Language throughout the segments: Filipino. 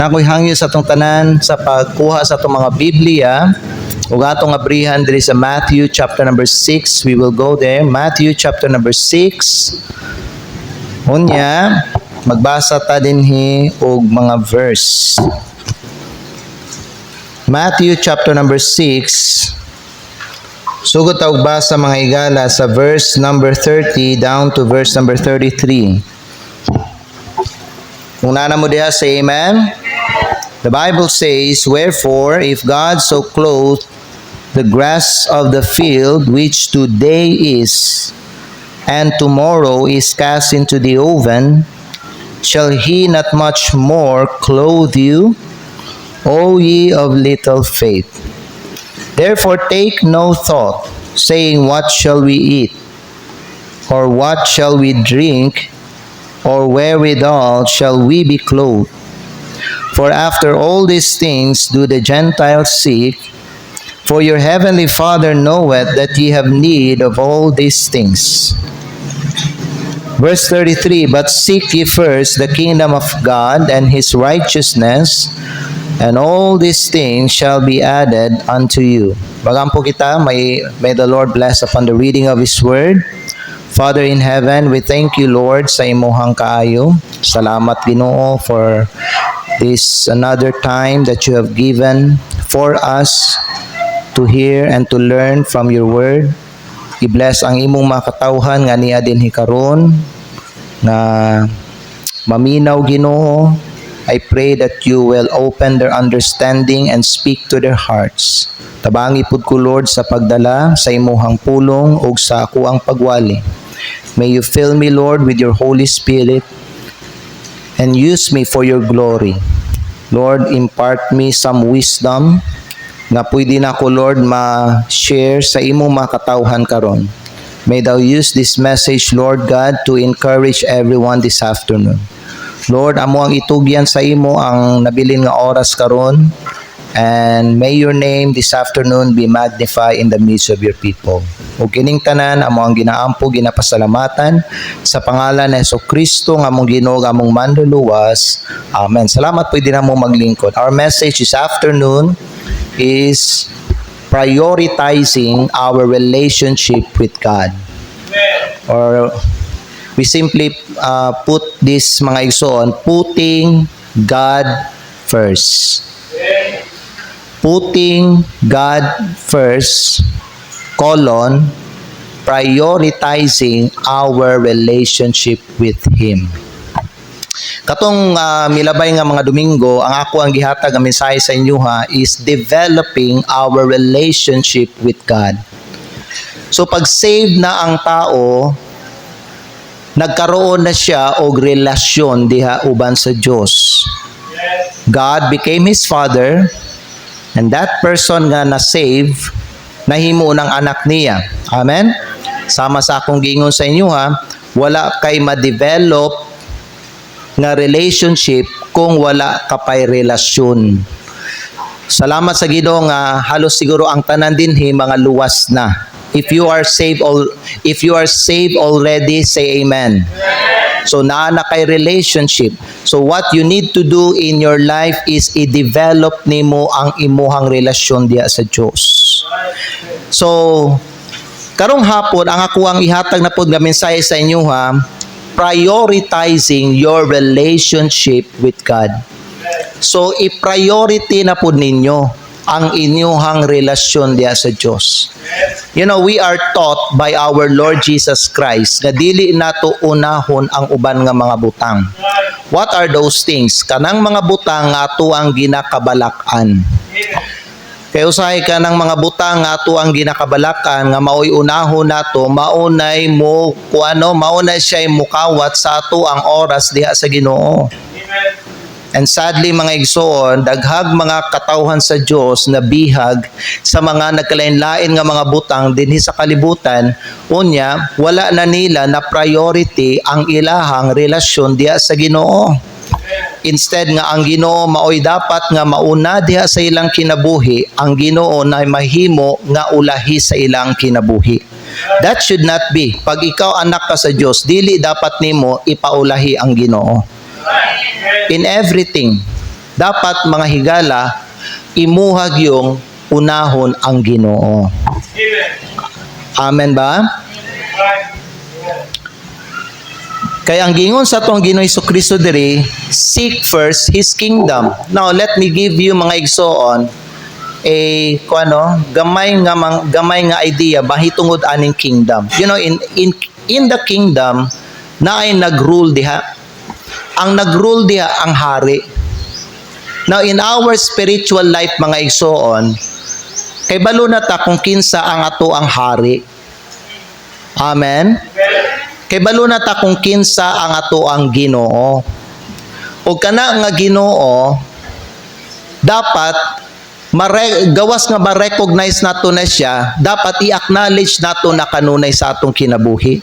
Ako'y hangyo sa atong tanan sa pagkuha sa atong mga Biblia ug atong abrihan diri sa Matthew chapter number 6. We will go there. Matthew chapter number 6. Unya, magbasa ta dinhi og mga verse. Matthew chapter number 6. Sugod ta og basa mga higala sa verse number 30 down to verse number 33. Kung nana mo diha, say amen. The Bible says, "Wherefore, if God so clothe the grass of the field, which today is, and tomorrow is cast into the oven, shall he not much more clothe you, O ye of little faith? Therefore take no thought, saying, What shall we eat? Or what shall we drink? Or wherewithal shall we be clothed? For after all these things do the Gentiles seek, for your heavenly Father knoweth that ye have need of all these things." Verse 33, "But seek ye first the kingdom of God and his righteousness, and all these things shall be added unto you." Bagampo kita, may the Lord bless upon the reading of his word. Father in heaven, we thank you, Lord, sa imuhang kaayo. Salamat, Ginoo, for this another time that you have given for us to hear and to learn from your word. I-bless ang imong mga katawhan nga niya din hikaron na maminaw, Ginoo. I pray that you will open their understanding and speak to their hearts. Tabangi pud ko, Lord, sa pagdala sa imuhang pulong ug sa ako ang pagwali. May you fill me, Lord, with your Holy Spirit and use me for your glory. Lord, impart me some wisdom na pwede na ko, Lord, ma-share sa imong mga katawhan karon. May thou use this message, Lord God, to encourage everyone this afternoon. Lord, amo ang itugyan sa imo ang nabilin nga oras karon, and may your name this afternoon be magnified in the midst of your people. O kining tanan, amo ang ginaampo, ginapasalamatan sa pangalan ni Jesucristo nga among Ginoo, nga among manluluwas. Amen. Salamat, pwede na mo maglingkod. Our message this afternoon is prioritizing our relationship with God. Or we simply put this, mga igsoon, putting God first. Putting God first, colon, prioritizing our relationship with Him. Katong milabay nga mga Domingo, ang ako ang gihatag ang mensahe sa inyo is developing our relationship with God. So pag saved na ang tao, nagkaroon na siya og relasyon diha uban sa Dios. God became his father, and that person nga na-save, nahimo ng anak niya. Amen? Sama sa akong giingon sa inyo wala kay ma-develop nga relationship kung wala ka pay relasyon. Salamat sa Ginoo nga halos siguro ang tanan dinhi mga luwas na. If you are saved already, say amen. So naana kay relationship. So what you need to do in your life is i-develop nimo ang imuhang relasyon diya sa Dios. So karong hapon ang ako ang ihatag na pud nga mensahe sa inyo prioritizing your relationship with God. So i-priority na pud ninyo ang inyong relasyon diya sa Dios. You know, we are taught by our Lord Jesus Christ nga dili nato unahon ang uban nga mga butang. What are those things? Kanang mga butang nga ato ang ginakabalakan. Kaya usahay ka ng mga butang nga ato ang ginakabalakan nga maoy unahon nato, maunay mo kuano, maunay siya mukawat sa ato ang oras diha sa Ginoo. And sadly, mga igsoon, daghag mga katawhan sa Dios na bihag sa mga nagkalain-lain nga mga butang dinhi sa kalibutan, unya wala na nila na priority ang ilahang relasyon diha sa Ginoo. Instead nga ang Ginoo maoy dapat nga mauna diha sa ilang kinabuhi, ang Ginoo na mahimo nga ulahi sa ilang kinabuhi. That should not be. Pag ikaw anak ka sa Dios, dili dapat nimo ipaulahi ang Ginoo. In everything, dapat mga higala, imuhag yung unahon ang Ginoo. Amen ba? Kaya ang gingon sa atong Ginoo Jesucristo diri, seek first His kingdom. Now, let me give you mga igsoon gamay nga idea bahitungod aning kingdom. You know, in the kingdom na ay nagrule diha. Ang nagrule diha ang hari. Now, in our spiritual life mga igsoon, kay balo na ta kung kinsa ang ato ang hari. Amen. Kay balo na ta kung kinsa ang ato ang Ginoo. O kana nga Ginoo, dapat gawas nga ma-recognize nato na siya, dapat i-acknowledge nato na kanunay sa atong kinabuhi.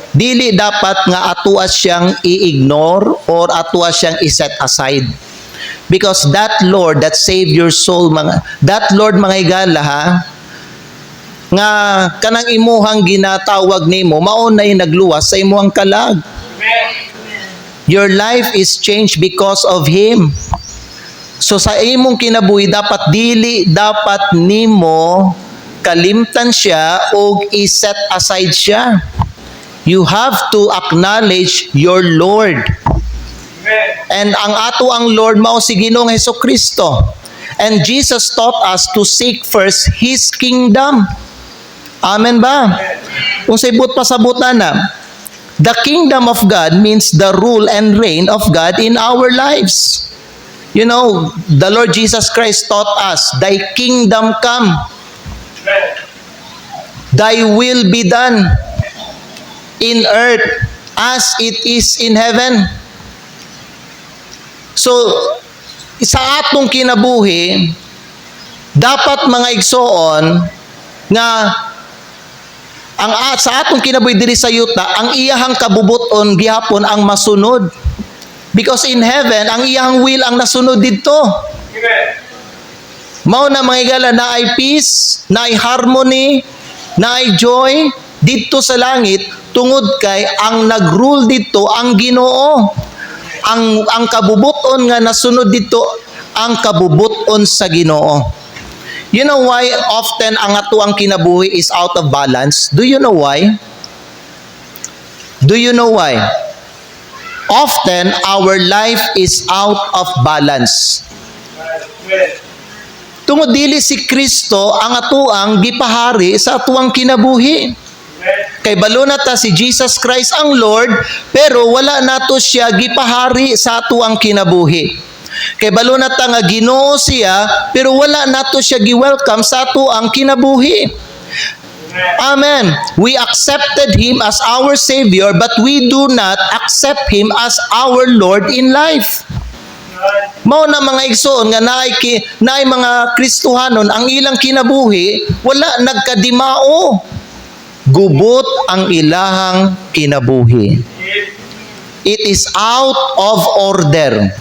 Dili dapat nga atuwa siyang i-ignore or atuwa siyang i-set aside. Because that Lord that save your soul, that Lord mga higala ha, nga kanang imuhang ginatawag nimo mao nay nagluwas sa imuhang kalag. Your life is changed because of Him. So sa imong kinabuhi dapat dapat nimo kalimtan siya o i-set aside siya. You have to acknowledge your Lord. And ang ato ang Lord mao si Ginoong Hesukristo. And Jesus taught us to seek first His kingdom. Amen ba? Kung sa ibut pasabutan na, the kingdom of God means the rule and reign of God in our lives. You know, the Lord Jesus Christ taught us, Thy kingdom come. Thy will be done in earth as it is in heaven. So, sa atong kinabuhi, dapat mga igsoon nga sa atong kinabuhi diri sa yuta, ang iyahang kabubuton gihapon ang masunod. Because in heaven, ang iyahang will ang nasunod didto. Mao na mga higala na ay peace, na ay harmony, na ay joy didto sa langit tungod kay ang nagrule didto ang Ginoo. Ang kabubuton nga nasunod dito ang kabubuton sa Ginoo. You know why often ang ato ang kinabuhi is out of balance? Do you know why? Do you know why? Often our life is out of balance. Tungod dili si Kristo ang ato ang gipahari sa ato ang kinabuhi. Kay balo na ta si Jesus Christ ang Lord, pero wala nato siya gipahari sa ato ang kinabuhi. Kay balo na ta nga Ginoo siya, pero wala nato siya gi-welcome sa ato ang kinabuhi. Amen. We accepted Him as our Savior, but we do not accept Him as our Lord in life. Mao na mga igsoon nga naay mga Kristohanon ang ilang kinabuhi wala nagkadimao. Gubot ang ilahang kinabuhi. It is out of order.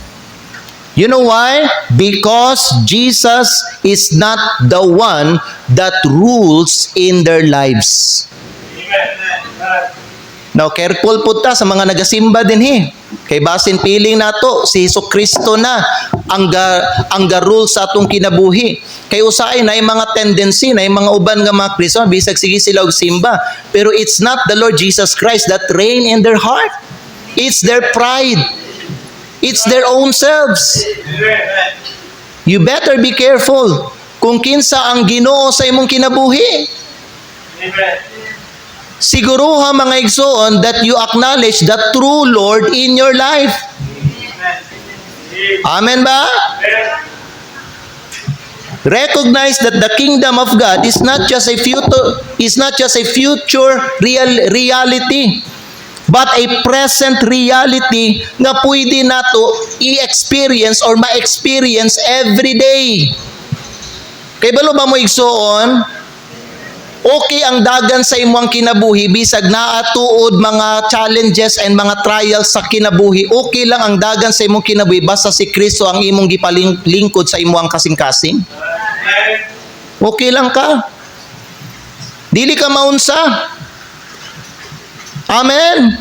You know why? Because Jesus is not the one that rules in their lives. Now, careful po ta sa mga nagasimba din Kay basin piling nato si Jesucristo na ang rule sa atong kinabuhi. Kay usahay na yung mga tendency na yung mga uban nga mga Kristo bisag sige sila og simba, pero it's not the Lord Jesus Christ that reign in their heart. It's their pride. It's their own selves. You better be careful kung kinsa ang Ginoo sa imong kinabuhi. Siguruha mga igsoon that you acknowledge the true Lord in your life. Amen ba? Recognize that the kingdom of God is not just a future reality, but a present reality nga pwede nato i-experience or ma-experience every day. Kay balo ba mo igsoon? Okay ang dagan sa imong kinabuhi bisag naa tuod mga challenges and mga trials sa kinabuhi. Okay lang ang dagan sa imong kinabuhi basta si Kristo ang imong gipalingkod sa imong kasing-kasing. Okay lang ka. Dili ka maunsa. Amen.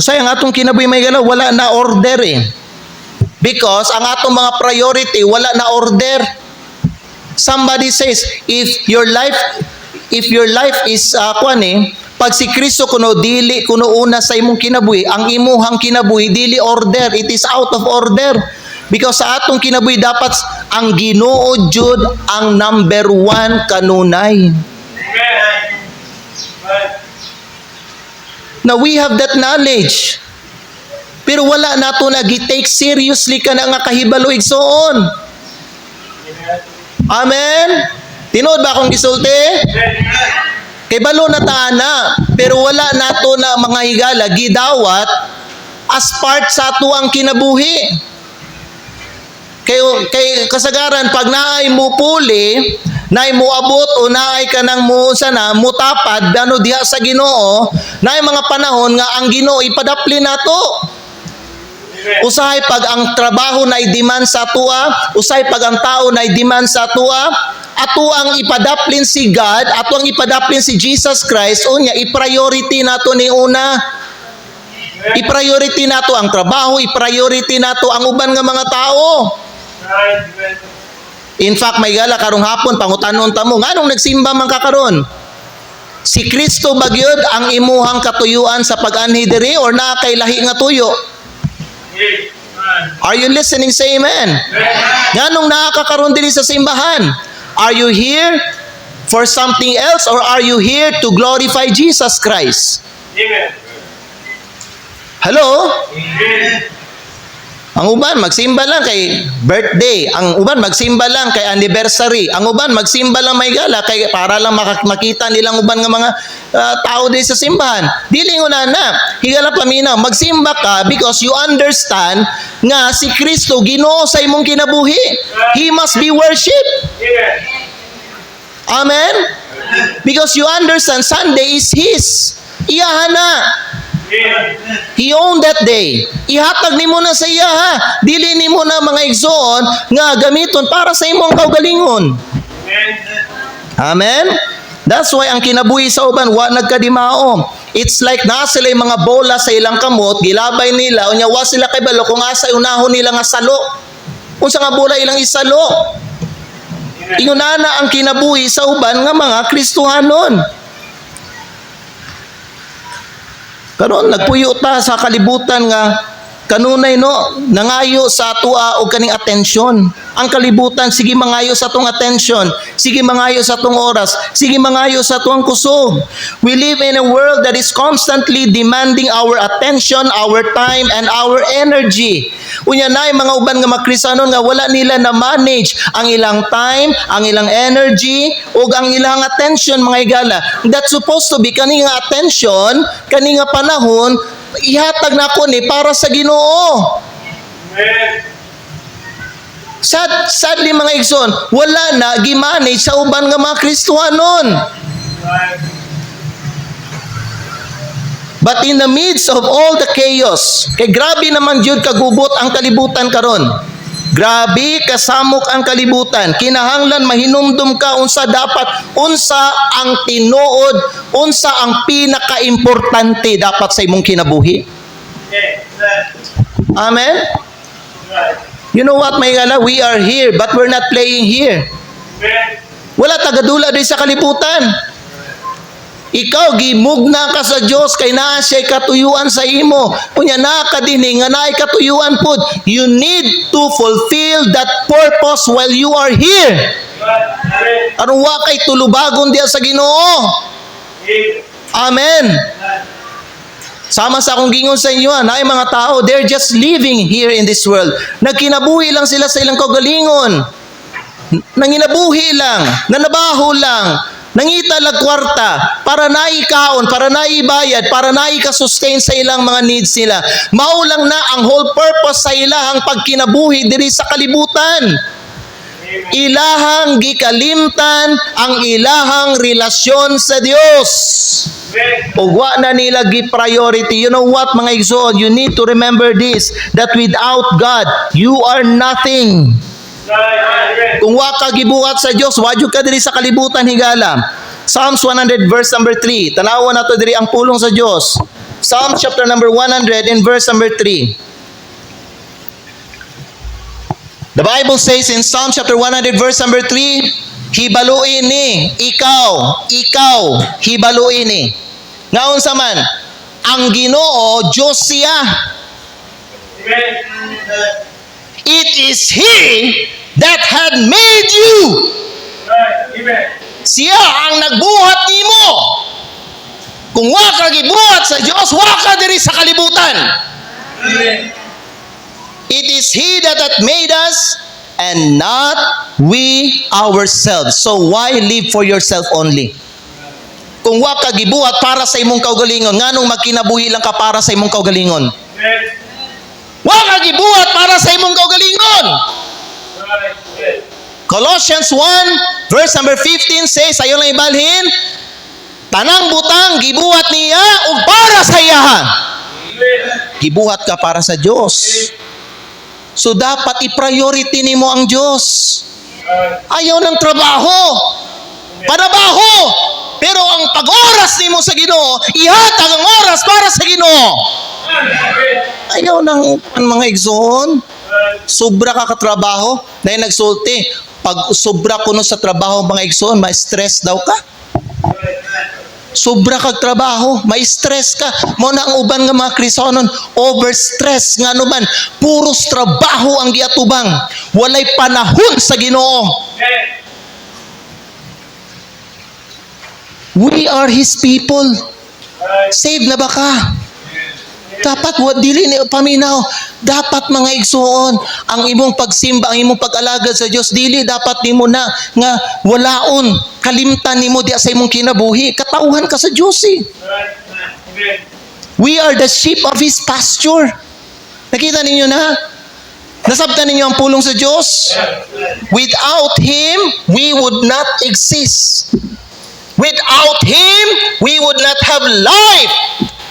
Usay ang atong kinabuhi may galaw, wala na order eh. Because ang atong mga priority, wala na order. Somebody says, if your life is, pag si Kristo kuno dili kuno una sa imong kinabuhi, ang imuhang kinabuhi dili order, it is out of order. Because sa atong kinabuhi dapat ang Ginoo jud ang number 1 kanunay. Now we have that knowledge. Pero wala nato na gi-take seriously ka na nga kahibalo igsoon. Amen? Tinood ba akong gisulti? Kay balo na taana, pero wala nato na mga higala gidawat as part sa ato ang kinabuhi. Kay kasagaran pag naay mo puli, naay mo abot o naay ka nang mo sana mutapad ano diha sa Ginoo, naay mga panahon nga ang Ginoo ipadapli nato. Usahay pag ang trabaho na i-demand sa tua, usahay pag ang tao na i-demand sa tua, ato ang ipadaplin si God, ato ang ipadaplin si Jesus Christ, unya i-priority nato ni una. I-priority nato ang trabaho, i-priority nato ang uban nga mga tao. In fact, may gala karong hapon pangutanon ta mo, nganong nagsimba man ka karon? Si Kristo ba gyud ang imuhang katuyuan sa pag-anhi diri or naa kay lahi nga tuyo? Are you listening? Say amen. Nganong naa ka karon diri sa simbahan? Are you here for something else or are you here to glorify Jesus Christ? Amen. Hello? Ang uban magsimba lang kay birthday, ang uban magsimba lang kay anniversary, ang uban magsimba lang may gala kay para lang makita nilang uban nga mga tao din sa simbahan. Dili una na, higala paminaw, magsimba ka because you understand nga si Kristo Ginoo sa imong kinabuhi. He must be worshipped. Amen? Because you understand Sunday is His. Iyahan na. He owned that day. Ihatag nimo na sa iya ha. Dili nimo na mga igsoon nga gamiton para sa imong kaugalingon. Amen? That's why ang kinabuhi sa uban wa nagkadimao. It's like naa sila mga bola sa ilang kamot, gilabay nila, unya wa sila kay balo kung asa unahon nila nga salo. Unsa nga bola ilang isalo? Ingunana ang kinabuhi sa uban nga mga Kristohanon. Karon nagpuyo ta sa kalibutan nga kanunay no nangayo sa atua og kaning atensyon. Ang kalibutan sige mangayo sa atong atensyon, sige mangayo sa atong oras, sige mangayo sa atong kusog. We live in a world that is constantly demanding our attention, our time and our energy. Unya nay mga uban nga makristanon nga wala nila na manage ang ilang time, ang ilang energy ug ang ilang attention mga igala. That's supposed to be kani nga attention, kani nga panahon ihatag nako ni para sa Ginoo. Amen. Sadly mga igsoon, wala na gimanage sa uban nga mga Kristohanon. But in the midst of all the chaos, kay grabe naman jud kagubot ang kalibutan karon. Grabe kasamok ang kalibutan. Kinahanglan mahinumdum ka unsa dapat, unsa ang tinuod, unsa ang pinakaimportante dapat sa imong kinabuhi. Amen? You know what, may gala? We are here, but we're not playing here. Wala tagadula din sa kalibutan. Ikaw, gimugna ka sa Diyos, kay naa siya'y katuyuan sa imo. Kunya naa ka din, nga naa'y katuyuan po. You need to fulfill that purpose while you are here. Aron wa kay tulubagon diya sa Ginoo. Amen. Sama sa akong gingon sa inyo, naay mga tao, they're just living here in this world. Nagkinabuhi lang sila sa ilang kaugalingon. Nanginabuhi lang, nanabaho lang, nangita lag kwarta, para naikaon, para naibayad, para naika-sustain sa ilang mga needs nila. Maulang na ang whole purpose sa ilahang pagkinabuhi diri sa kalibutan. Ilahang gikalimtan ang ilahang relasyon sa Dios. Ug wa na nila gi-priority. You know what mga igsoon, you need to remember this, that without God, you are nothing. Kung wa ka gibuhat sa Dios, wa jud ka diri sa kalibutan higala. Psalms 100 verse number 3. Tanawan nato diri ang pulong sa Dios. Psalm chapter number 100 and verse number 3. The Bible says in Psalm chapter 100 verse number 3, hibaluin ni, ikaw, hibaluin ni. Ngaon sa man, ang Ginoo, Diyos siya. It is He that had made you. Siya ang nagbuhat nimo. Kung wa ka gibuhat sa Dios, wa ka diri sa kalibutan. It is He that hath made us and not we ourselves. So why live for yourself only? Kung wa ka gibuhat para sa imong kaugalingon, nganong magkinabuhi lang ka para sa imong kaugalingon? Wa ka gibuhat para sa imong kaugalingon. Colossians 1 verse number 15 says, ayon lang ibalhin, tanang butang gibuhat niya ug para sa iyahan. Gibuhat ka para sa Dios. So dapat i-priority nimo ang Dios. Ayaw ng trabaho, panabaho, pero ang pag-oras nimo sa Ginoo, ihatag ang oras para sa Ginoo. Ayaw ng mga igsoon. Sobra ka katrabaho, dahil nagsulti. Pag sobra kuno sa trabaho mga igsoon, ma-stress daw ka. Sobra kag trabaho, ma-stress ka. Mo na ang uban nga mga Kristohanon, overstress nga naman. Puros trabaho ang giatubang. Walay panahon sa Ginoo. We are His people. Saved na ba ka? Dapat dili ni paminaw. Dapat mga igsoon, ang imong pagsimba, ang imong pag-alagad sa Dios, dili dapat nimo na nga walaon, kalimtan nimo diya sa imong kinabuhi. Katauhan ka sa Dios eh. We are the sheep of His pasture. Nakita ninyo na? Nasabtan ninyo ang pulong sa Dios? Without Him, we would not exist. Without Him, we would not have life.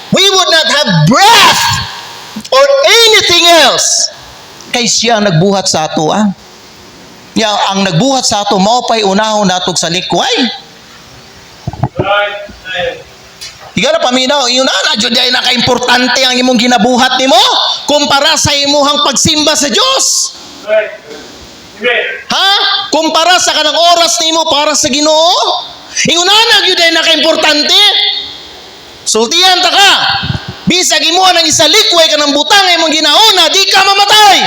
We would not have breath or anything else. Kay siya nagbuhat sa ato, ah. Ang nagbuhat sa ato, mao pa'y unahon natog sa likway. Ikaw na paminaw, yun na, dyan ay naka-importante ang imong ginabuhat nimo kumpara sa imuhang pagsimba sa Diyos. Ha? Kumpara sa kanang oras nimo para sa Ginoo? Ingunanag yun ay naka-importante. Sultihan ta ka. Bisag imo nang isa likway ka ng butang imong ginauna, di ka mamatay.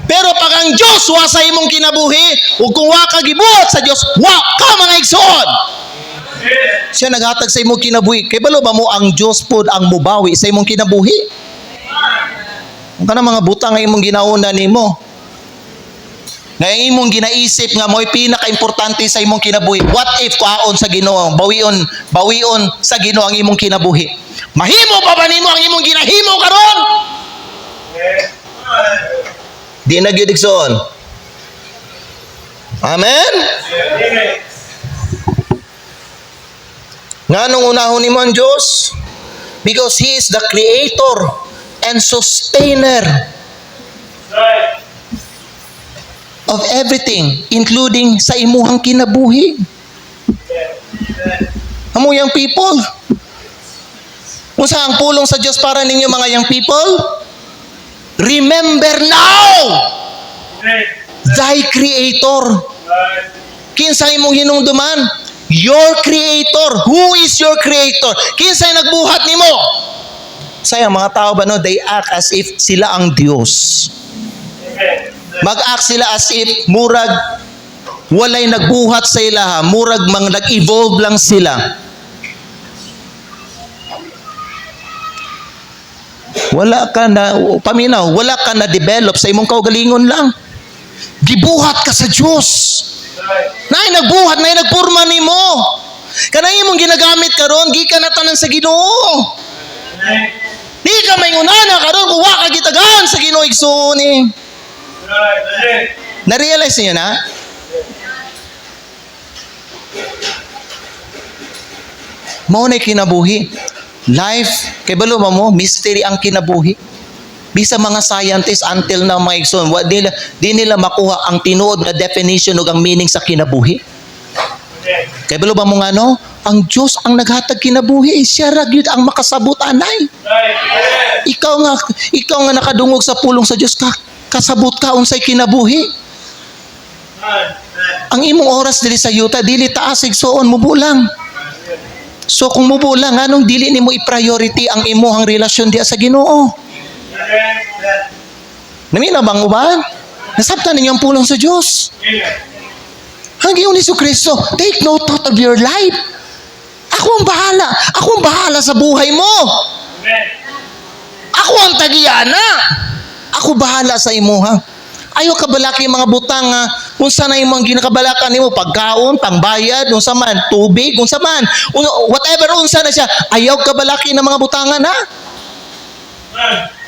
Pero pag ang Diyos wa sa imong kinabuhi, ug kung wa ka gibuhat sa Diyos, wa ka mga igsoon. Siya naghatag sa imong kinabuhi. Kay balo ba mo ang Diyos pod ang mubawi sa imong kinabuhi? Ang kana mga butang nga imong ginauna nimo. Ngayon imong ginaisip nga mo'y pinaka-importante sa imong kinabuhi. What if kaon sa Ginoo, bawion sa Ginoo ang imong kinabuhi? Mahimo pa ba nimo ang imong ginahimo karon? Di na gyud igsoon. Amen. Nganong unahon nimo ang Dios? Because He is the creator and sustainer of everything, including sa imuhang kinabuhi. Amo young people. Unsa ang pulong sa Dios para ninyo mga young people? Remember now thy creator. Kinsa imong hinungduman? Your creator. Who is your creator? Kinsa nagbuhat nimo? Sayang mga tao ba no, they act as if sila ang Dios. Mag-act sila as if murag walay nagbuhat sa ilaha, murag mang nag-evolve lang sila. Wala ka na, paminaw, wala ka na develop sa imong kaugalingon lang. Gibuhat ka sa Diyos. Nay nagbuhat, nay nagpurma nimo. Kanang imong ginagamit karon, gikan na tanan sa Ginoo. Di ka mayunana karon kung wa ka gitagaan sa Ginoo igsoon eh. Na-realize niyo na? Mao na kinabuhi. Life, kay balo mo, mystery ang kinabuhi. Bisa mga scientists until now mga igsoon, di nila makuha ang tinuod na definition ug ang meaning sa kinabuhi. Kay balo ba mo nga no? ang Diyos ang naghatag kinabuhi, siya ra gyud ang makasabot anay. Ikaw nga nakadungog sa pulong sa Diyos, kasabot ka unsay kinabuhi. Ang imong oras dili sa yuta, dili taas igsuon mubulang. So kung mubulang, anong dili nimo i-priority ang imong relasyon diha sa Ginoo? Namina bang uban? Nasabtan ninyo ang pulong sa Diyos. Ang Ginoong Jesucristo, take note of your life. Ako ang bahala. Ako ang bahala sa buhay mo. Ako ang tagiyana. Ako bahala sa imuha. Ayaw kabalaki mga butang nga unsa na imong ginakabalakan nimo, pagkaon, pangbayad, unsa man, tubig, unsa man, whatever unsa na siya. Ayaw kabalaki ng mga butangan ha.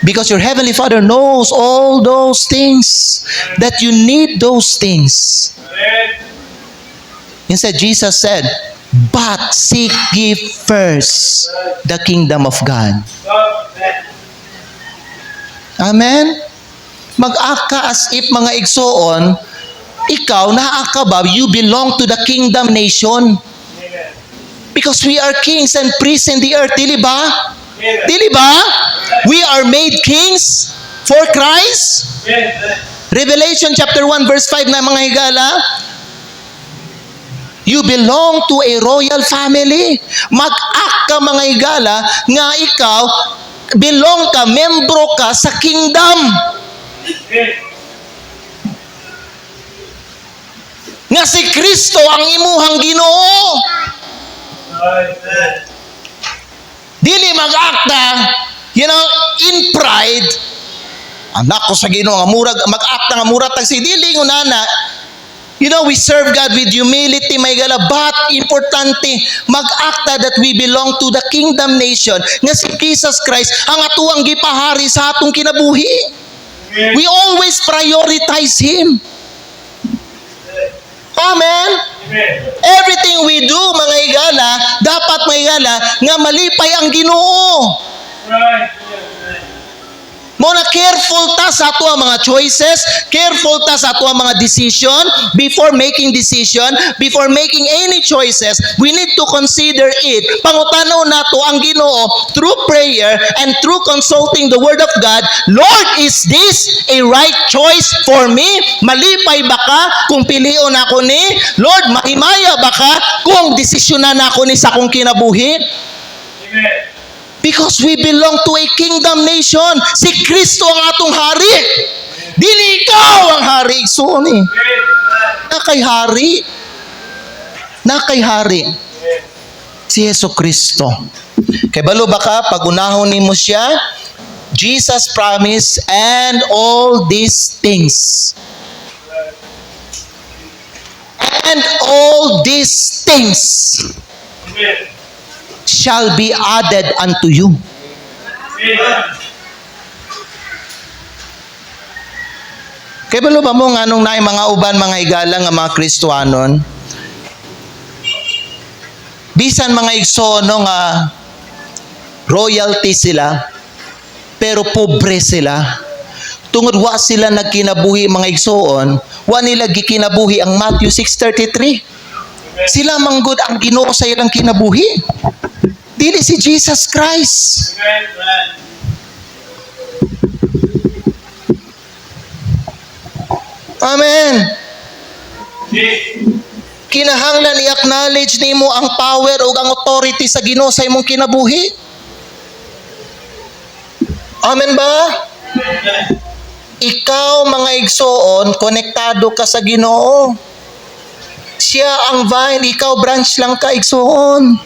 Because your Heavenly Father knows all those things that you need those things. Instead, Jesus said, but seek ye first the kingdom of God. Amen? Mag-aka as if mga igsoon, ikaw, naaka ba, you belong to the kingdom nation. Because we are kings and priests in the earth, dili ba? Dili ba? We are made kings for Christ. Revelation chapter 1 verse 5 na mga higala, you belong to a royal family. Mag-act ka mga higala nga ikaw, belong ka, membro ka sa kingdom. Nga si Kristo ang imuhang Ginoo. Dili mag-akta, in pride. Anak ko sa Ginoo nga murag mag-akta nga murag tag si dili ngunana. We serve God with humility, may gala, but importante, mag-akta that we belong to the kingdom nation. Nga si Jesus Christ ang atuang gipahari sa atong kinabuhi. We always prioritize Him. Amen? Everything we do, mga higala, dapat mga higala, nga malipay ang Ginoo. Muna careful ta sa ato ang mga choices, careful ta sa ato ang mga decision, before making any choices, we need to consider it. Pangutanaw nato ang Ginoo through prayer and through consulting the Word of God. Lord, is this a right choice for me? Malipay ba ka kung pilion ako ni? Lord, mahimaya ba ka kung desisyonan ako ni sa akong kinabuhi? Amen. Because we belong to a kingdom nation. Si Kristo ang atong hari. Dili ikaw ang hari. So, nakay hari. Si Yesu Kristo. Kay balo ba ka, pag-unahon ni mo siya, Jesus promised, and all these things. And all these things shall be added unto you. Kaya balo ba mo nga nung naay mga uban, mga higala nga mga Kristohanon, bisan mga igsono nga royalty sila, pero pobre sila. Tungod wa sila nagkinabuhi mga igsoon, wa nila gikinabuhi ang Matthew 6:33. Sila manggod ang Ginoo sa ilang kinabuhi. Dili si Jesus Christ. Amen. Kinahanglan i-acknowledge nimo ang power o ang authority sa Ginoo sa imong kinabuhi. Amen ba? Ikaw mga igsoon, konektado ka sa Ginoo. Siya ang vine, ikaw branch lang ka, igsoon.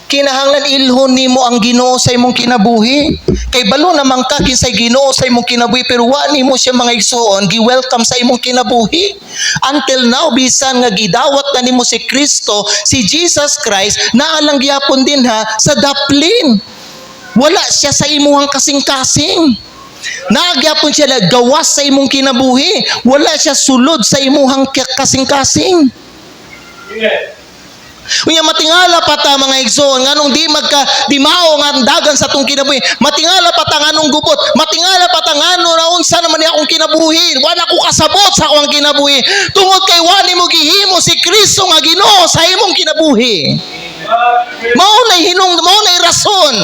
Kinahanglan ilhon nimo ang Ginoo sa imong kinabuhi. Kay balo namang ka kinsay Ginoo sa imong kinabuhi, pero wa nimo siya mga igsoon gi-welcome sa imong kinabuhi. Until now, bisan nga gidawat na nimo si Kristo, si Jesus Christ, naalang gyapon din ha sa daplin. Wala siya sa imuhang kasing-kasing. Nagyapon siya na gawas sa imong kinabuhi. Wala siya sulod sa imuhang kasing-kasing. Unya matingala pa ta mga igsoon nganong di magka-dimao nga ang dagan sa atong kinabuhi. Matingala pa ta nganong gubot. Matingala pa ta ngano na unsa naman ni akong kinabuhi. Wala ko kasabot sa akong kinabuhi. Tungod kay wani mo gihimo si Kristo nga Ginoo sa imong kinabuhi. Mao nay rason.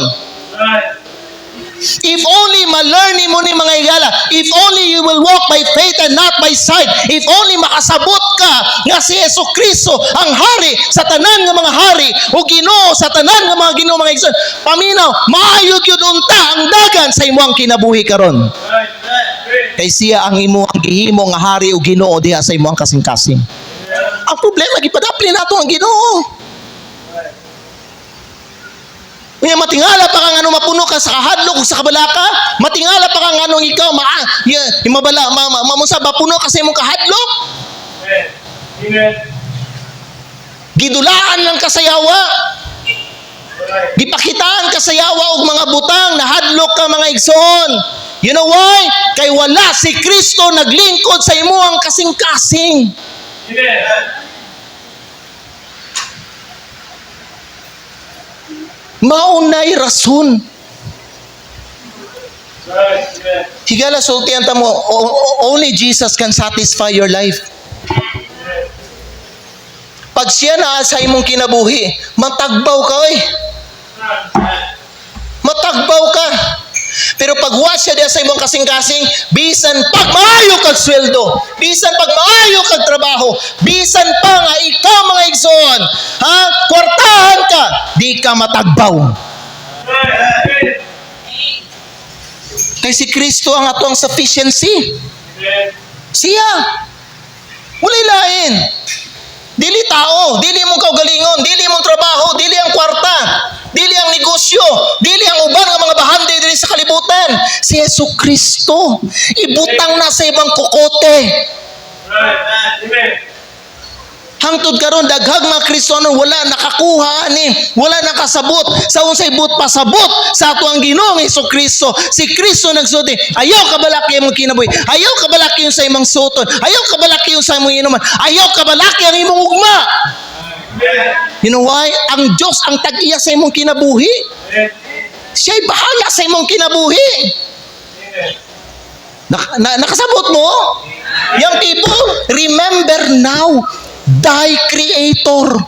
If only ma-learn mo ni mga igala, if only you will walk by faith and not by sight, if only makasabot ka nga si Yesu Kristo ang hari sa tanan nga mga hari o Ginoo sa tanan nga mga Ginoo mga igsoon, paminaw maayo gyud unta ang dagan sa imong kinabuhi karon. Kay siya ang imo ang gihimo nga hari o Ginoo diha sa imong kasing-kasing. Ang problema gipadapli nato ang Ginoo. Kaya matingala pa kang ano mapuno ka sa kahadlok o sa kabalaka, matingala pa kang anong ikaw mapuno ka sa imong kahadlok. Amen. Gidulaan lang kasayawa. Gipakitaan kasayawa og mga butang na hadlok ka mga igsoon. You know why? Kay wala si Kristo naglingkod sa imuang kasing-kasing. Amen. Maunay rason. Higala sultihan ta mo, only Jesus can satisfy your life. Pag siya na sa imong kinabuhi, matagbaw ka oy. Matagbaw ka. Pero pag wa siya diya sa imong kasing-kasing, bisan pag maayo kag sweldo, bisan pag maayo kag trabaho, bisan pa nga ikaw mga igsoon, kwartahan ka, di ka matagbaw. Kay si Kristo ang atong sufficiency. Siya. Walay lain. Dili tao, dili mong kaugalingon, dili mong trabaho, dili ang kwarta, dili ang negosyo, dili ang uban nga mga bahandi dili sa kalibutan. Si Yesu Kristo, ibutang na sa ibang kokote. Hangtod karon daghang mga Kristiyano wala nakakuha ani, wala nakasabot sa unsay pasabot sa ato ang Ginoong Hesus Kristo. Si Kristo nagsulti, ayaw kabalaki imong kinabuhi, ayaw kabalaki yung sa imong suton, ayaw kabalaki yung sa imong inuman, ayaw kabalaki ang imong ugma. You know why? Ang Diyos ang tag-iya sa imong kinabuhi. Siya'y bahala sa imong kinabuhi. Nakasabot mo? Young people, remember now, thy Creator.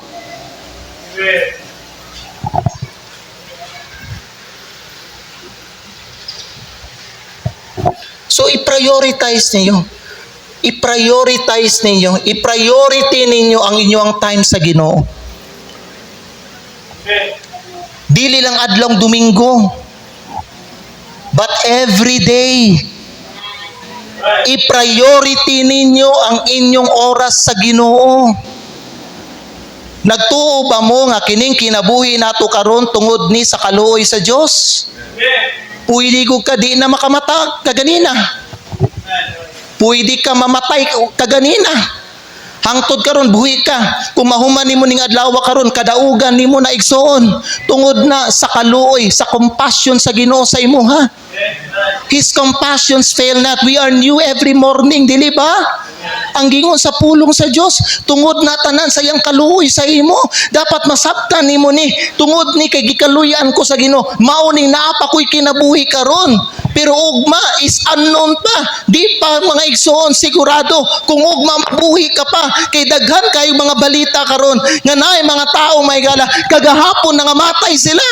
So, i-prioritize ninyo. I-priority ninyo ang inyong time sa Ginoo. Dili lang adlong Domingo, but every day. I-priority ninyo ang inyong oras sa Ginoo. Nagtuo ba mo nga kining kinabuhi nato karon tungod ni sa kaluoy sa Dios? Pwede ko ka di na makamatag kaganina. Pwede ka mamatay kaganina. Hangtod karon buhi ka. Kung mahuman nimo ning adlaw karon kadaugan nimo na igsoon tungod na sa kaluoy, sa compassion sa Ginoo sa imo ha. His compassions fail not. We are new every morning, dili ba? Ang gingon sa pulong sa Dios tungod na tanan sa iyang kaluoy sa imo. Dapat masabtan nimo ni tungod ni kay gikaluyan ko sa Ginoo. Mao ning naa pa ko'y kinabuhi karon. Pero ugma is unknown pa. Di pa mga igsoon sigurado kung ugma mabuhi ka pa. Kay daghan kayo mga balita karon nga naay mga tao may gala kagahapon nangamatay sila.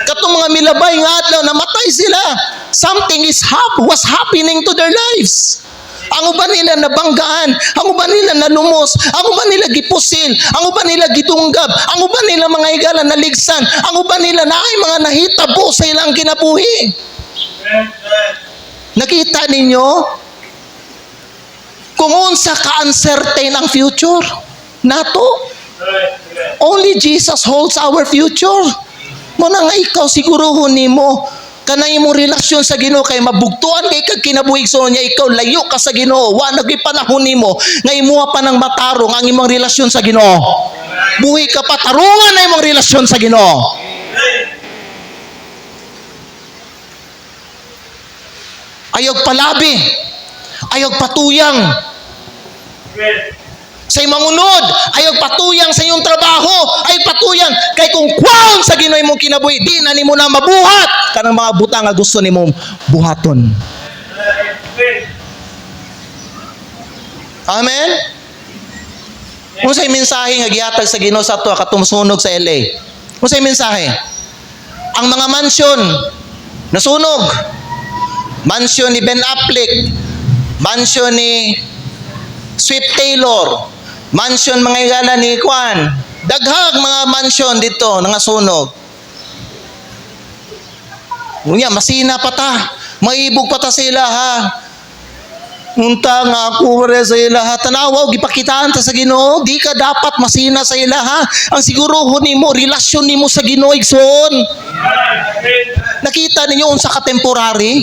Katong mga milabay nga adlaw namatay sila. Something was happening to their lives. Ang uban nila nabanggaan, ang uban nila nalumos, ang uban nila gipusil, ang uban nila gitunggab, ang uban nila mga higala naligsan, ang uban nila naay mga nahitabo sa ilang kinabuhi. Nakita ninyo kung unsa ka-uncertain ang future nato? Only Jesus holds our future. Muna nga ikaw siguruhon nimo kanang imong relasyon sa Ginoo kay mabugtuan kay kag kinabuhi so niya ikaw layo ka sa Ginoo wa nagay panahon nimo nga imuha pa nang matarong ang imong relasyon sa Ginoo. Buhi ka pa tarungan na imong relasyon sa Ginoo. Ayog palabi, ayog patuyang. sa mangunod, ayaw patuyang sa iyong trabaho, ayaw patuyang kay kung kwaon sa Ginoo imong kinabuhi, di na nimo na mabuhat kanang mga butang nga gusto nimo buhaton. Amen. Unsay mensahe nga gihatag sa Ginoo sa ato katong sunog sa LA? Unsay mensahe? Ang mga mansyon nasunog. Mansyon ni Ben Affleck, mansyon ni Swift Taylor, mansyon mga igala ni Kwan, daghag mga mansyon dito nangasunog. Unya masina pa ta, maibog pa ta sila ha. Unta nga ako rin sa ila ha. Tanawaw, gipakitaan ta sa Ginoo. Di ka dapat masina sa ila ha. Ang siguruhon nimo, relasyon nimo sa Ginoo igsoon. Nakita ninyo unsa ka temporary?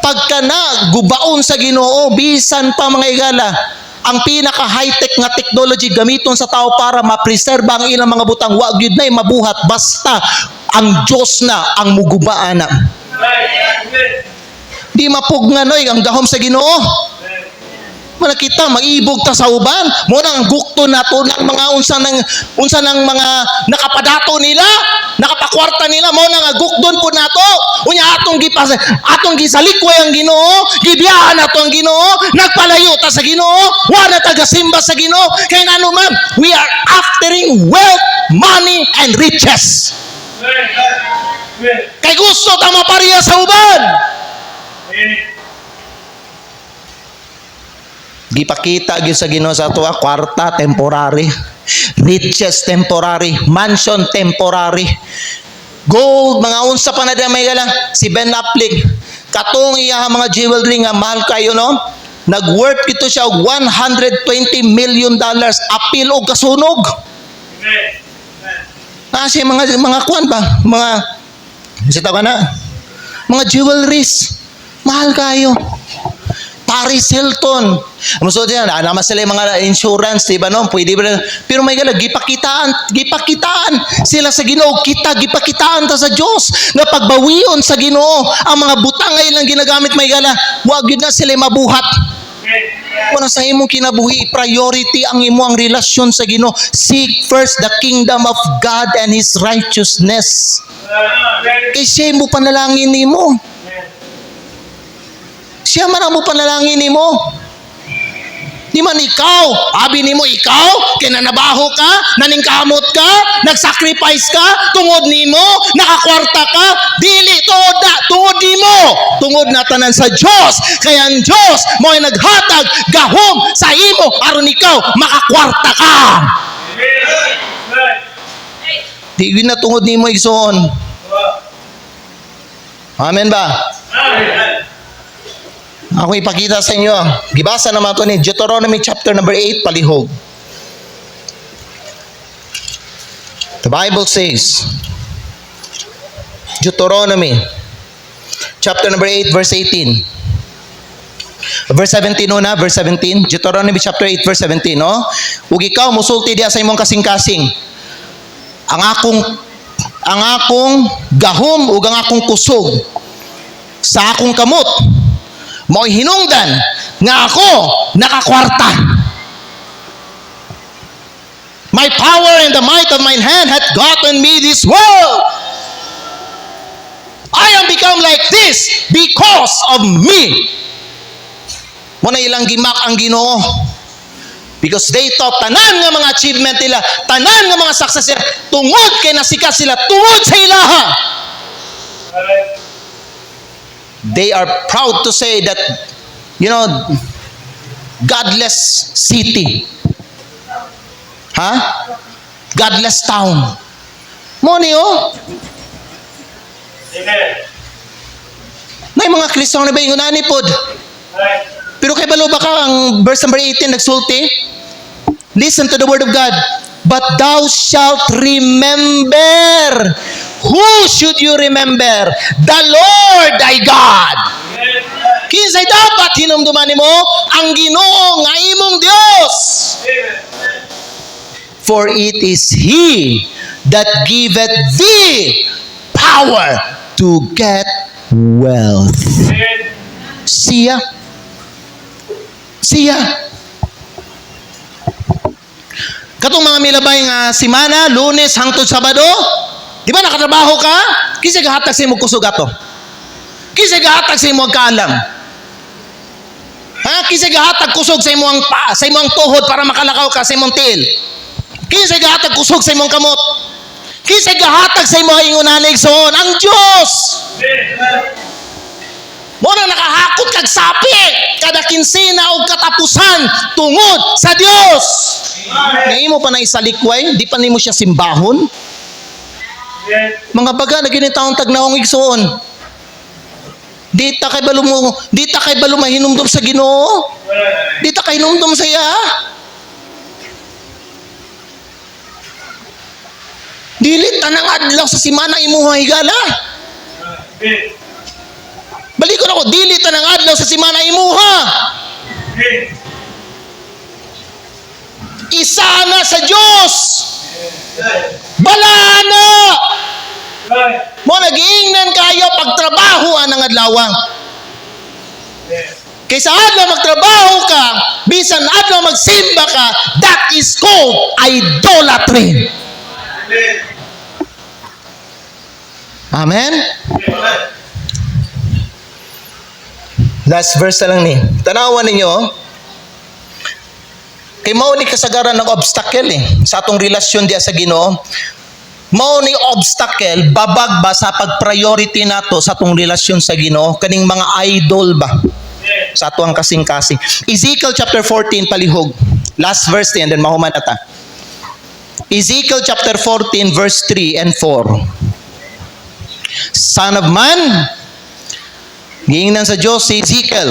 Pagka na gubaon sa Ginoo, bisan pa mga igala, ang pinaka high-tech nga technology gamiton sa tao para ma-preserve ang ilang mga butang, wa gyud nay mabuhat basta ang Dios na ang mugubaan na. Di mapugngan oy ang gahom sa Ginoo. Manakita maibog ta sa uban, mo nang gukto nato ng mga unsa nang mga nakapadato nila, nakapakwarta nila, mo nang gukdon po nato. Unya atong gisalikwa ang Ginoo, gibiyahan nato ang Ginoo, nagpalayo ta sa Ginoo, wa na tagasimba sa Ginoo. Kay ngano man, we are aftering wealth, money and riches. Kay gusto ta mapariya sa uban. Gipakita gyud sa Ginoo sa ato kwarta temporary, riches temporary, mansion temporary, gold mga unsa pa na may gala. Si Ben Affleck katong iya mga jewelry nga mahal kayo no, nag-worth ito siya og $120 million apil og kasunog. Kasi mga kuan ba, mga sita ka na, mga jewelries mahal kayo. Paris Hilton. Maso diyan, naman sila yung mga insurance, diba no? Pwede ba? Pero may gala, gipakitaan sila sa Ginoo, kita gipakitaan ta sa Dios nga pagbawion sa Ginoo ang mga butang nga ilang ginagamit may gala, wa gyud na sila mabuhat. Kung sa imong kinabuhi, priority ang imo ang relasyon sa Ginoo. Seek first the kingdom of God and His righteousness. Kay siya mo panalangin nimo. Siya man ang mo panalangin nimo. Di man ikaw, abi nimo ikaw, kinanabaho ka, naningkamot ka, nagsacrifice ka, tungod nimo, nakakwarta ka, dili tungod nimo, tungod na tanan sa Dios. Kaya ang Dios mo ay naghatag gahom sa imo aron ikaw makakwarta ka. Di na tungod nimo igsoon. Amen ba? Amen. Ako ipakita sa inyo. Gibasa naman ito ni Deuteronomy chapter number 8, palihog. The Bible says, Deuteronomy chapter number 8, verse 18. Verse 17 na, verse 17. Deuteronomy chapter 8, verse 17, no? Ug ikaw, musulti diya sa imong kasing-kasing. Ang akong gahom ug ang akong kusog sa akong kamot mo'y hinungdan nga ako nakakwarta. My power and the might of mine hand hath gotten me this world. I am become like this because of me. Mo na ilang gimak ang Ginoo. Because they thought tanan nga mga achievement nila, tanan nga mga success nila, tungod kay nasikat sila, tungod sa ilaha. They are proud to say that, you know, godless city. Godless town. Moni oh. May mga Kristiyano na ba yung unani pod? Pero kay balo ba ka ang verse number 18 nagsulti? Listen to the word of God. But thou shalt remember. Who should you remember? The Lord thy God. Kinsay dapat hinumduman nimo? Ang Ginoo nga imong Dios. For it is He that giveth thee power to get wealth. Siya. Katong mga milabay nga simana, Lunes hangtod Sabado, di ba nakatrabaho ka? Kisay gahatag sa imong kusog ato. Kisay gahatag sa imong kaalam. Ha? Kisay gahatag kusog sa imong sa imong tuhod para makalakaw ka sa imong tiil. Kisay gahatag kusog sa imong kamot. Kisay gahatag sa imong ingunan igsoon ang Dios. Mo na nakahakot kag sapi kada kinsina og katapusan tungod sa Dios. Ngayon mo pa na isalikway, di pa nimo siya simbahon. Mga baga na ginitaon tagnaong igsoon. Di ta kay balo mahinumdum sa Ginoo. Di ta kay hinumdum sa iya. Dili tanang adlaw sa simana imuha higala. Balikon ako, dili tanang adlaw sa simana imuha. Isa na sa Dios. Balana. Mo nag-iingnan kayo pagtrabaho anang adlawang. Kaysa adlaw magtrabaho ka, bisan adlaw magsimba ka, that is called idolatry. Amen? Last verse na lang ni. Tanawan ninyo, kay mao ni kasagaran ng obstacle sa atong relasyon diya sa Ginoo. Mao ni obstacle babag ba sa pag-priority nato sa atong relasyon sa Ginoo kaning mga idol ba sa ato ang kasing-kasing. Ezekiel chapter 14 palihog. Last verse and then mahuman ata. Ezekiel chapter 14 verse 3 and 4. Son of man, giingnan sa Diyos si Ezekiel,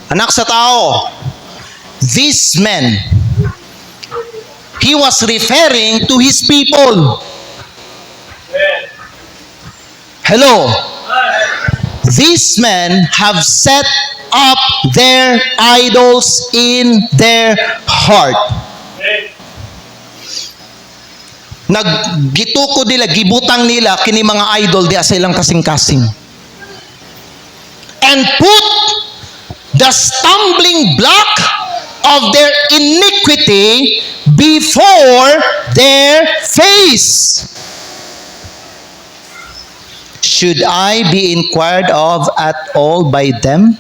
anak sa tao, this man, he was referring to his people. Hello. These men have set up their idols in their heart. Naggituko nila, gibutang nila kini mga idol diya sa ilang kasing-kasing. And put the stumbling block of their iniquity before their face. Should I be inquired of at all by them?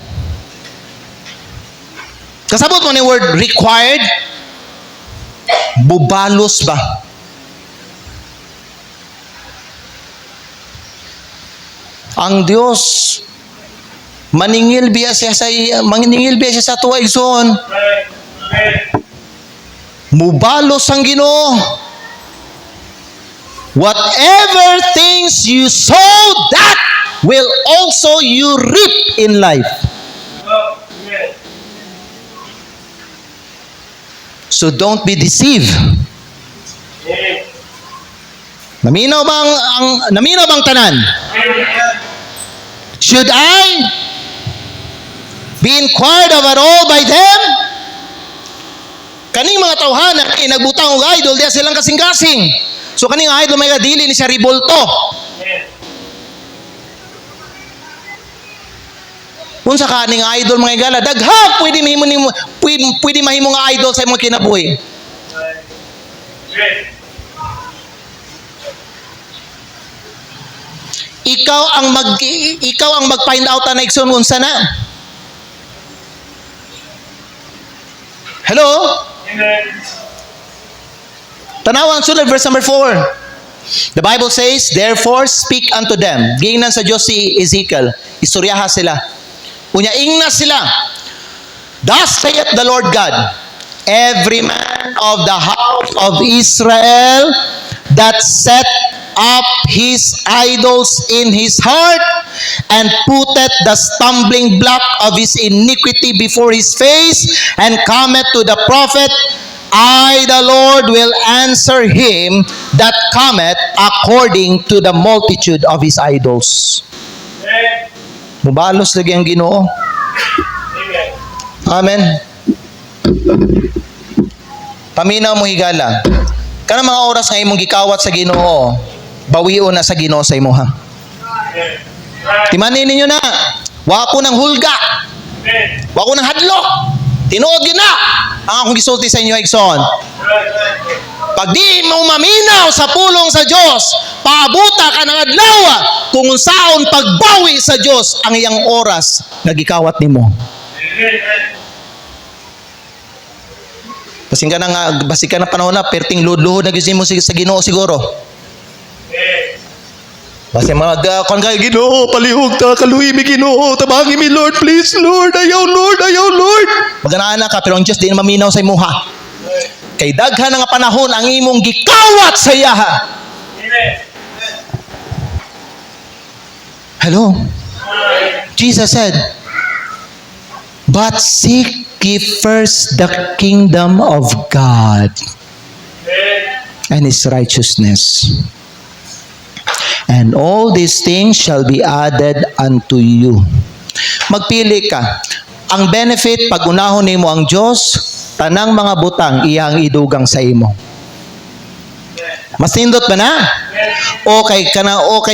Kasabot mo ni word required? Bubalos ba? Ang Dios maningil biya siya sa tuwa igsoon. Mubalos ang Ginoo. Whatever things you sow, that will also you reap in life. So don't be deceived. Naminaw bang tanan? Should I be inquired of at all by them? Kaning mga tawhana nagbutang og idol diya silang kasing-kasing. So kaning idol may dili ni siya ribolto. Unsa kaning idol mga igala daghang pwede mahimo nga idol sa imong kinabuhi. Ikaw ang mag-find out na igsoon unsa na. Hello? Tanawan sunod verse number 4. The Bible says, therefore speak unto them. Giingnan sa Diyos si Ezekiel. Istoryaha sila. Unya ingna sila. Thus saith the Lord God, every man of the house of Israel that set up his idols in his heart and putteth the stumbling block of his iniquity before his face and cometh to the prophet, I, the Lord, will answer him that cometh according to the multitude of his idols. Mubalos lagi ang Ginoo. Amen. Paminaw mo higala. Kanang mga oras nga imong gikawat sa Ginoo, bawion na sa Ginoo sa imo ha. Timanin ninyo na. Wa ko ng hulga. Wa ko ng hadlok. Tinuod yun na. Ang akong gisulti sa inyo, Igsoon. Pag di mo maminaw sa pulong sa Diyos, paabuta ka ng adlaw kung unsaon pagbawi sa Diyos ang iyang oras nagikawat nimo. Basing ka na panahon na perting luhod na gyud mo sa Ginoo siguro. Basta mga kon kay Ginoo, palihog ta, kaluhi mi Ginoo, tabangi mi Lord, please Lord, ayaw Lord. Maganaan ka pero ang Dios di na maminaw sa imuha. Kay daghan nga panahon ang imong gikawat sa iya. Hello? Jesus said, but seek ye first the kingdom of God and His righteousness. And all these things shall be added unto you. Magpili ka. Ang benefit, pag unahon nimo ang Diyos, tanang mga butang iyang idugang sa imo. Mas nindot ba na? Okay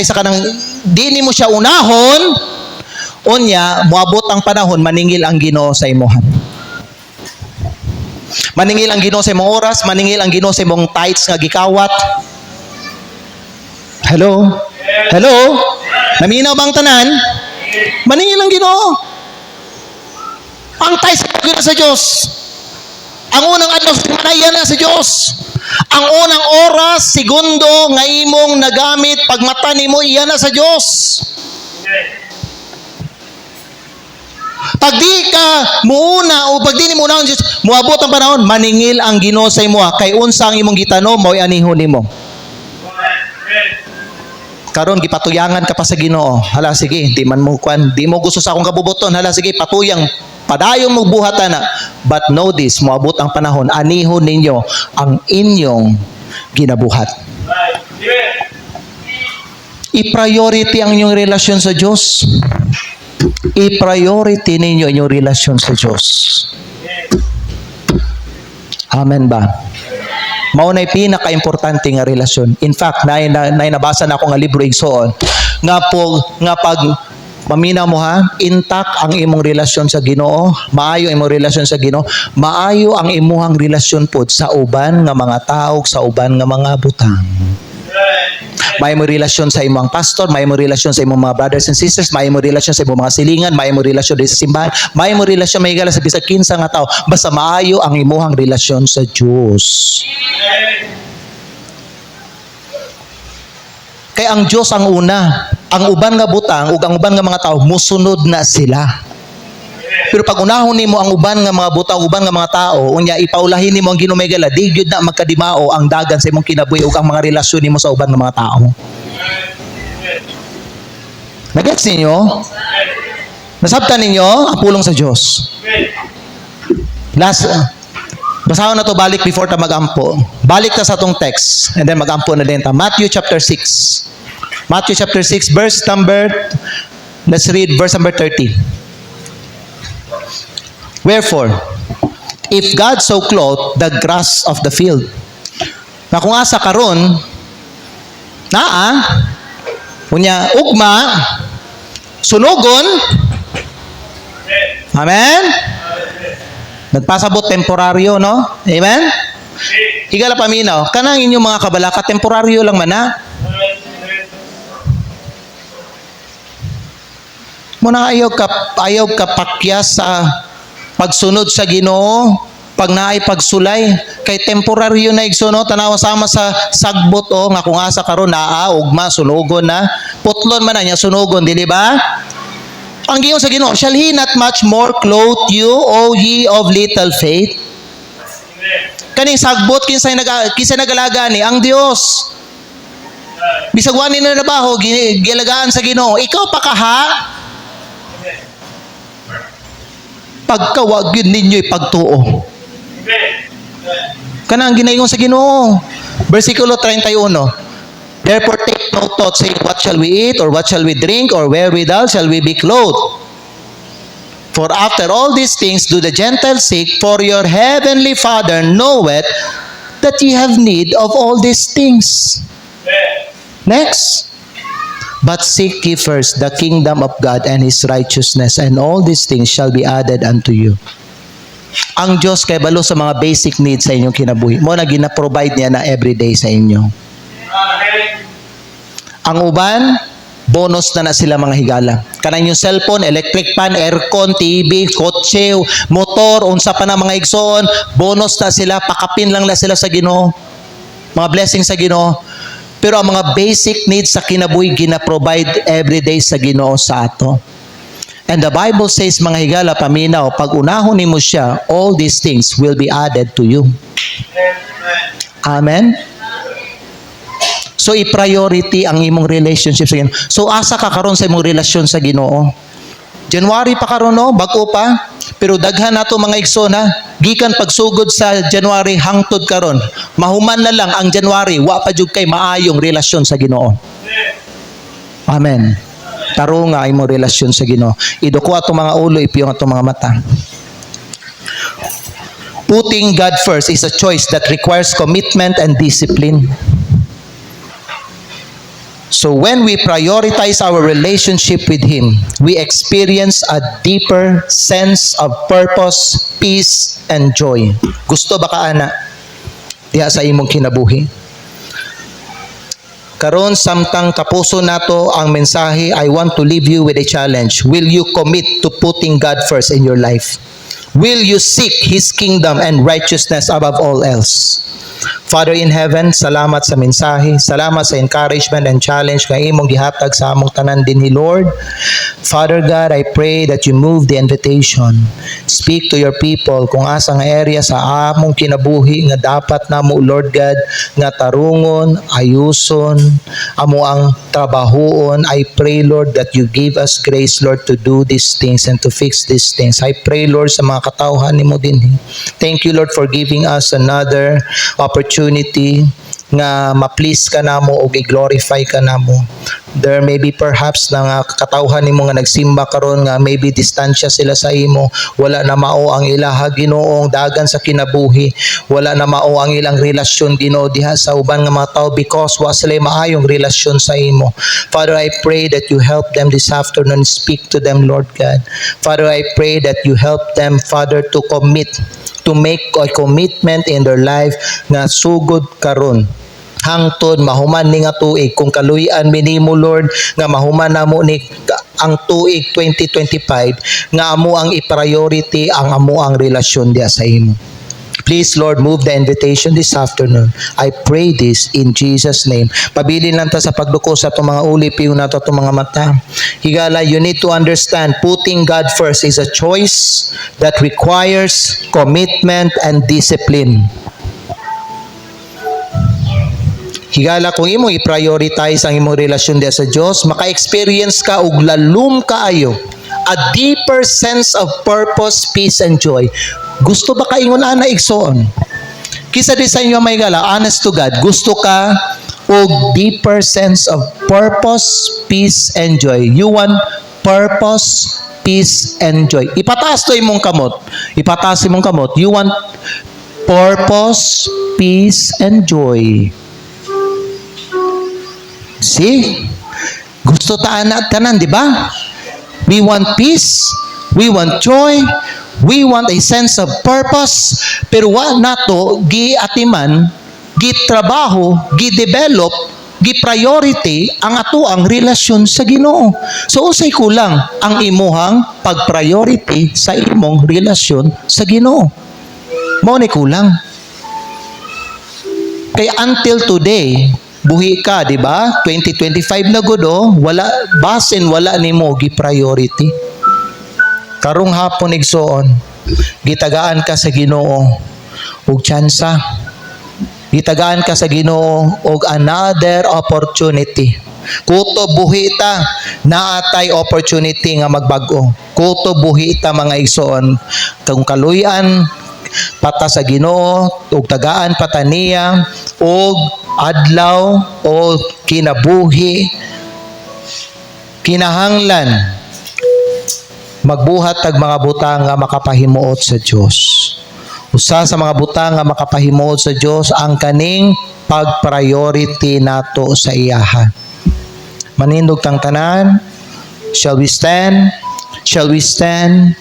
sa kanang di nimo siya unahon, unya moabot ang panahon maningil ang Ginoo sa imuhan. Maningil ang Ginoo sa imong oras, maningil ang Ginoo sa imong tithes nga gikawat. Hello? Naminaw bang tanan? Maningil ang Ginoo. Ang tithes sa Diyos. Ang unang adlaw manayan na sa Diyos. Ang unang oras, segundo nga imong nagamit pagmata nimo iyan na sa Diyos. Pag di ka muuna o pag di ni mo unahon Diyos, moabot ang panahon, maningil ang Ginoo sa imo kay unsa ang imong gitanom mo'y anihon nimo. Karon gipatuyangan ka pa sa Ginoo. Hala sige, di mo gusto sa akong kabubuton. Hala sige, patuyang padayong mo buhatan na. But know this, moabot ang panahon, anihon ninyo ang inyong ginabuhat. I-priority ang inyong relasyon sa Diyos. I-priority ninyo inyong relasyon sa Diyos. Amen ba? Maunay pinaka-importante nga relasyon. In fact, nabasa na ako nga libro igsoon nga pag maminaw mo intact ang imong relasyon sa Ginoo, maayo ang imong relasyon sa Ginoo, maayo ang imuhang relasyon pod sa uban nga mga tao, sa uban nga mga butang. May mo relasyon sa imong pastor, may mo relasyon sa imong mga brothers and sisters, may mo relasyon sa imong mga silingan, may mo relasyon sa simbahan, may mo relasyon mahigala sa bisag kinsa nga tao, basta maayo ang imuhang relasyon sa Dios. Kay ang Dios ang una, ang uban nga butang ug ang uban nga mga tao musunod na sila. Pero pag unahon nimo ang uban nga mga butang, uban nga mga tao, unya ipaulahin nimo ang Ginoo megala, di gyud na magkadimao ang dagan sa imong kinabuhi ug ang mga relasyon nimo sa uban nga mga tao. Nagets ninyo? Nasabtan ninyo ang pulong sa Dios. Basahon na to balik before ta magampo. Balik ta sa tong text and then magampo na din ta. Matthew chapter 6. Matthew chapter 6 let's read verse number 30. Wherefore, if God so clothe the grass of the field, na kung asa karon, unya ugma, sunugon, amen? Nagpasabot temporaryo, no? Amen? Higala paminaw, kanang inyong mga kabalaka, temporaryo lang man Muna ayaw ka pakyas sa pagsunod sa Ginoo, pag naay pagsulay, kay temporaryo na igsuno, tanawa sama sa sagbot nga kung asa karon ugma, sunugon na, putlon man na niya, sunugon, di ba? Ang giyon sa Ginoo, shall He not much more clothe you, O ye of little faith? Kaning sagbot, kinsa nagalaga ni ang Dios. Bisag wani na nabaho, gilagaan sa Ginoo, ikaw pa ka pagkawag yun ninyo'y pagtuo. Kanang ginayon sa Ginoo. Versikulo 31. Therefore take no thought saying, what shall we eat, or what shall we drink, or wherewithal shall we be clothed? For after all these things do the Gentiles seek, for your heavenly Father knoweth that ye have need of all these things. Next. But seek ye first the kingdom of God and His righteousness, and all these things shall be added unto you. Ang Diyos kay balo sa mga basic needs sa inyong kinabuhi. Mo na gina-provide niya na everyday sa inyo. Ang uban, bonus na sila mga higala. Kanang yung cellphone, electric fan, aircon, TV, kotse, motor, unsa pa na mga igsoon, bonus na sila, pakapin lang na sila sa Ginoo. Mga blessings sa Ginoo. Pero ang mga basic needs sa kinabuhi gina-provide everyday sa Ginoo sa ato. And the Bible says, mga higala, paminaw, pag unahon nimo siya, all these things will be added to you. Amen? So, i-priority ang imong relationship sa Ginoo. So, asa ka karon sa imong relasyon sa Ginoo? January pa karon, no? Bago pa. Pero daghan nato mga igsoon, gikan pagsugod sa January hangtod karon. Mahuman na lang ang January, wa pa jud kay maayong relasyon sa Ginoo. Amen. Taro nga imong relasyon sa Ginoo. Iduko ato mga ulo, ipiyong ato mga mata. Putting God first is a choice that requires commitment and discipline. So when we prioritize our relationship with Him, we experience a deeper sense of purpose, peace, and joy. Gusto ba ka, ana? Diha sa imong kinabuhi. Karon samtang kapuso nato ang mensahe, I want to leave you with a challenge. Will you commit to putting God first in your life? Will you seek His kingdom and righteousness above all else? Father in heaven, salamat sa mensahe, salamat sa encouragement and challenge nga imong gihatag sa among tanan dinhi, Lord. Father God, I pray that you move the invitation. Speak to your people kung asa nga area sa among kinabuhi nga dapat namo, Lord God, nga tarungon, ayuson, amo ang trabahoon. I pray, Lord, that you give us grace, Lord, to do these things and to fix these things. I pray, Lord, sa mga katawhan nimo dinhi. Thank you, Lord, for giving us another opportunity nga ma-please ka namo o i-glorify ka namo. There may be perhaps na katawhan nimo nga nagsimba karon nga maybe distansya sila sa imo, wala na mao ang ilaha Ginoong dagan sa kinabuhi, wala na mao ang ilang relasyon Ginoo diha sa uban nga mga tao because wa sila maayong relasyon sa imo. Father, I pray that you help them this afternoon, speak to them, Lord God. Father, I pray that you help them, Father, to commit, to make a commitment in their life nga sugod karon hangtod mahuman ni nga tuig kung kaluy-an minimo, Lord, nga mahuman namo ni ang tuig 2025 nga amo ang i-priority ang amo ang relasyon diya sa imo. Please, Lord, move the invitation this afternoon. I pray this in Jesus' name. Pabilin lang ta sa pagduko sa itong mga uli, piyo na itong mga mata. Higala, you need to understand, putting God first is a choice that requires commitment and discipline. Higala, kung imong i-prioritize ang imong relasyon diya sa Diyos, maka-experience ka og lalum kaayo, a deeper sense of purpose, peace, and joy. Gusto ba ka ingon ana igsoon? Kisa di sa inyo may gala, honest to God, gusto ka og deeper sense of purpose, peace, and joy. You want purpose, peace, and joy. Ipataas to imong kamot. Ipataas imong kamot. You want purpose, peace, and joy. See? Gusto tanan, di ba? We want peace, we want joy, we want a sense of purpose, pero wa nato gi-atiman, gi-trabaho, gi-develop, gi-priority ang ato ang relasyon sa Ginoo. So usay kulang ang imuhang pag-priority sa imong relasyon sa Ginoo. Mao ni kulang. Kaya until today, buhi ka, di ba? 2025 na gud, wala basin, wala nimo gi-priority. Karong hapon igsoon, gitagaan ka sa Ginoo og tsansa. Gitagaan ka sa Ginoo og another opportunity. Kuto buhi ta, naatay opportunity nga magbag-o. Kuto buhi ta mga igsoon, kung kaluyan pata sa Ginoo ug tagaan pata niya og adlaw o kinabuhi, kinahanglan magbuhat tag mga butang nga makapahimuot sa Dios. Usa sa mga butang nga makapahimuot sa Dios ang kaning pag-priority nato sa iyaha. Manindog tang tanan. Shall we stand? Shall we stand?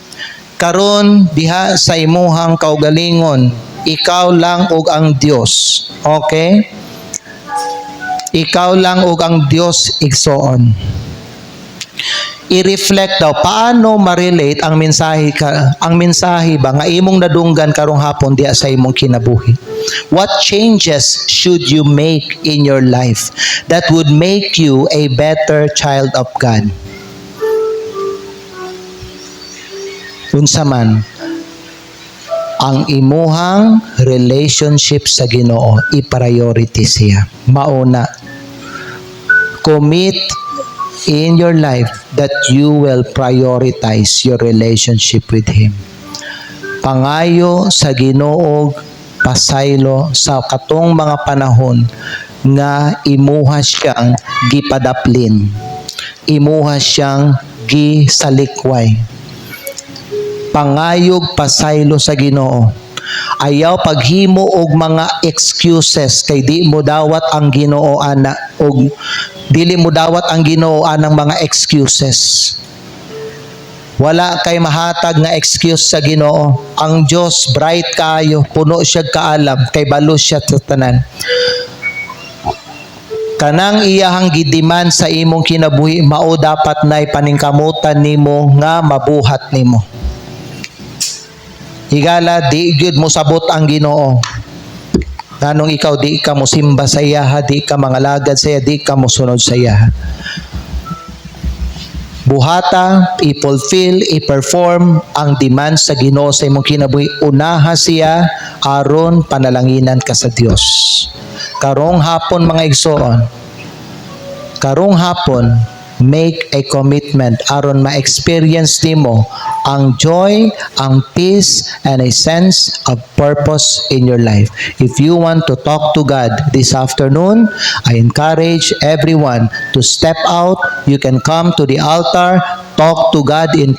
karon diha sa imuhang kaugalingon, ikaw lang ug ang Dios. Okay? Ikaw lang ug ang Dios igsoon. I-reflect daw paano ma-relate ang mensahe ba nga imong nadunggan karong hapon diha sa imong kinabuhi. What changes should you make in your life that would make you a better child of God? Unsa man ang imuhang relationship sa Ginoo, i-priority siya. Mauna, commit in your life that you will prioritize your relationship with Him. Pangayo sa Ginoo, pasaylo sa katong mga panahon nga imuha siyang gipadaplin, imuha siyang gisalikway. Pangayog pasaylo sa Ginoo. Ayaw paghimo og mga excuses kay di mo dawat ang Ginoo ana og dili mo dawat ang Ginoo anang mga excuses. Wala kay mahatag nga excuse sa Ginoo. Ang Dios bright kaayo, puno siya kaalam, kay balo siya sa tanan. Kanang iyahang gidiman sa imong kinabuhi mao dapat nay paningkamutan nimo nga mabuhat nimo. Higala di gyud mo sabot ang Ginoo. Nganong ikaw di ka mo simba sa iya, di ka mangalagad sa iya, di ka mo sunod sa iya. Buhata, i-fulfill, i-perform ang demand sa Ginoo sa imong kinabuhi. Unaha siya aron panalanginan ka sa Dios. Karong hapon mga igsoon, karong hapon, make a commitment aron ma-experience nimo ang joy, ang peace, and a sense of purpose in your life. If you want to talk to God this afternoon, I encourage everyone to step out. You can come to the altar, talk to God in